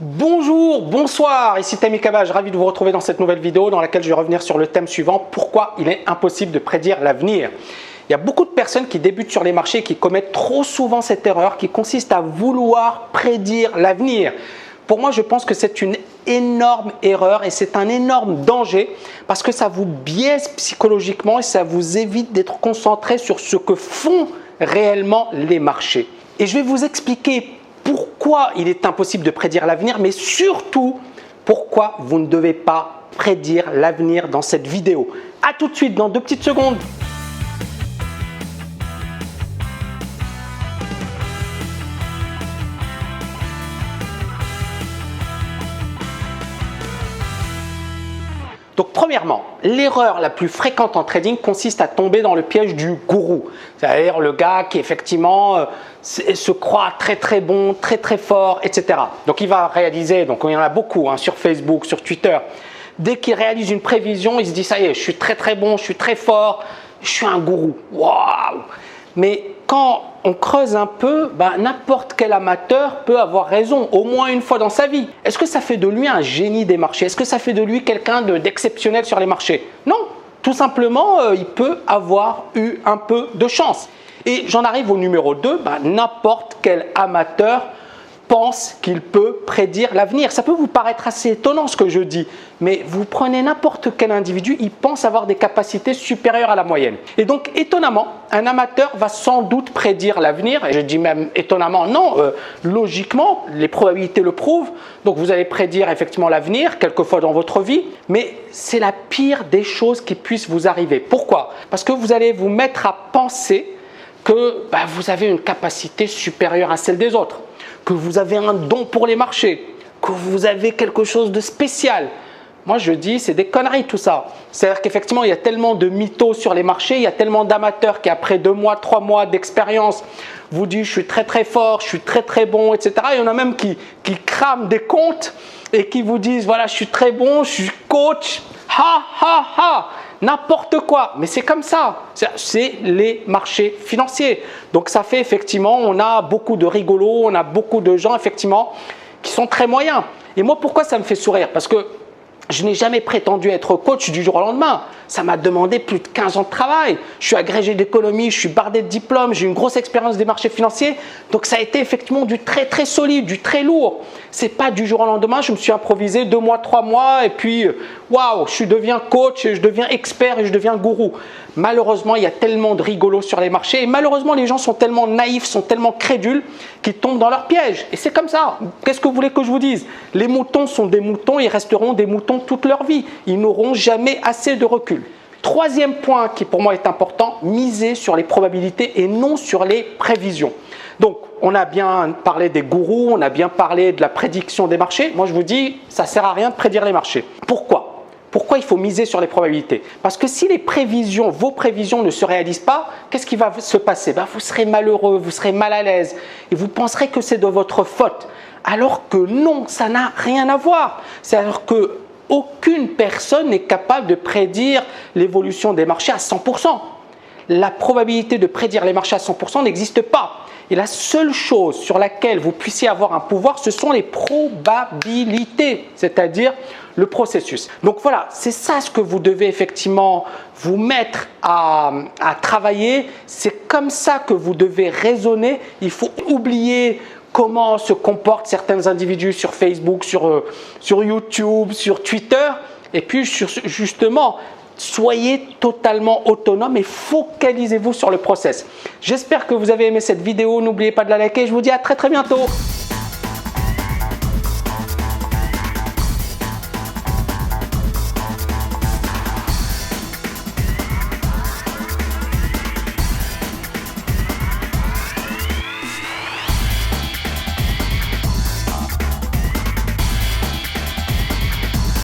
Bonjour, bonsoir, ici Tammy Kabaj, ravi de vous retrouver dans cette nouvelle vidéo dans laquelle je vais revenir sur le thème suivant, pourquoi il est impossible de prédire l'avenir. Il y a beaucoup de personnes qui débutent sur les marchés et qui commettent trop souvent cette erreur qui consiste à vouloir prédire l'avenir. Pour moi, je pense que c'est une énorme erreur et c'est un énorme danger parce que ça vous biaise psychologiquement et ça vous évite d'être concentré sur ce que font réellement les marchés. Et je vais vous expliquer pourquoi il est impossible de prédire l'avenir, mais surtout pourquoi vous ne devez pas prédire l'avenir dans cette vidéo. A tout de suite dans 2 petites secondes. Donc premièrement, l'erreur la plus fréquente en trading consiste à tomber dans le piège du gourou. C'est-à-dire le gars qui effectivement se croit très bon, très fort, etc. Donc il va réaliser, donc il y en a beaucoup sur Facebook, sur Twitter. Dès qu'il réalise une prévision, il se dit ça y est, je suis très bon, je suis très fort, je suis un gourou. Waouh! Mais quand on creuse un peu, n'importe quel amateur peut avoir raison au moins une fois dans sa vie. Est-ce que ça fait de lui un génie des marchés? Est-ce que ça fait de lui quelqu'un d'exceptionnel sur les marchés? Non, tout simplement, il peut avoir eu un peu de chance. Et j'en arrive au numéro 2, n'importe quel amateur pense qu'il peut prédire l'avenir. Ça peut vous paraître assez étonnant ce que je dis, mais vous prenez n'importe quel individu, il pense avoir des capacités supérieures à la moyenne. Et donc étonnamment, un amateur va sans doute prédire l'avenir, et je dis même étonnamment, non, logiquement, les probabilités le prouvent, donc vous allez prédire effectivement l'avenir, quelquefois dans votre vie, mais c'est la pire des choses qui puissent vous arriver. Pourquoi? Parce que vous allez vous mettre à penser que vous avez une capacité supérieure à celle des autres, que vous avez un don pour les marchés, que vous avez quelque chose de spécial. Moi, je dis, c'est des conneries tout ça. C'est-à-dire qu'effectivement, il y a tellement de mythos sur les marchés, il y a tellement d'amateurs qui, après 2 mois, 3 mois d'expérience, vous disent je suis très fort, je suis très bon, etc. Il y en a même qui crament des comptes et qui vous disent voilà, je suis très bon, je suis coach, n'importe quoi, mais c'est comme ça, c'est les marchés financiers. Donc ça fait effectivement, on a beaucoup de rigolos, on a beaucoup de gens effectivement qui sont très moyens. Et moi, pourquoi ça me fait sourire? Parce que je n'ai jamais prétendu être coach du jour au lendemain. Ça m'a demandé plus de 15 ans de travail. Je suis agrégé d'économie, je suis bardé de diplômes, j'ai une grosse expérience des marchés financiers. Donc ça a été effectivement du très solide, du très lourd. C'est pas du jour au lendemain, je me suis improvisé 2 mois, 3 mois et puis waouh, je deviens coach, je deviens expert et je deviens gourou. Malheureusement, il y a tellement de rigolos sur les marchés et malheureusement, les gens sont tellement naïfs, sont tellement crédules qu'ils tombent dans leur piège. Et c'est comme ça. Qu'est-ce que vous voulez que je vous dise? Les moutons sont des moutons, ils resteront des moutons toute leur vie. Ils n'auront jamais assez de recul. Troisième point qui pour moi est important, miser sur les probabilités et non sur les prévisions. Donc, on a bien parlé des gourous, on a bien parlé de la prédiction des marchés. Moi, je vous dis, ça ne sert à rien de prédire les marchés. Pourquoi? Pourquoi il faut miser sur les probabilités? Parce que si les prévisions, vos prévisions ne se réalisent pas, qu'est-ce qui va se passer? Vous serez malheureux, vous serez mal à l'aise et vous penserez que c'est de votre faute. Alors que non, ça n'a rien à voir. C'est-à-dire que aucune personne n'est capable de prédire l'évolution des marchés à 100%. La probabilité de prédire les marchés à 100% n'existe pas. Et la seule chose sur laquelle vous puissiez avoir un pouvoir, ce sont les probabilités, c'est-à-dire le processus. Donc voilà, c'est ça ce que vous devez effectivement vous mettre à travailler. C'est comme ça que vous devez raisonner. Il faut oublier comment se comportent certains individus sur Facebook, sur YouTube, sur Twitter. Et puis justement, soyez totalement autonome et focalisez-vous sur le process. J'espère que vous avez aimé cette vidéo. N'oubliez pas de la liker. Je vous dis à très bientôt.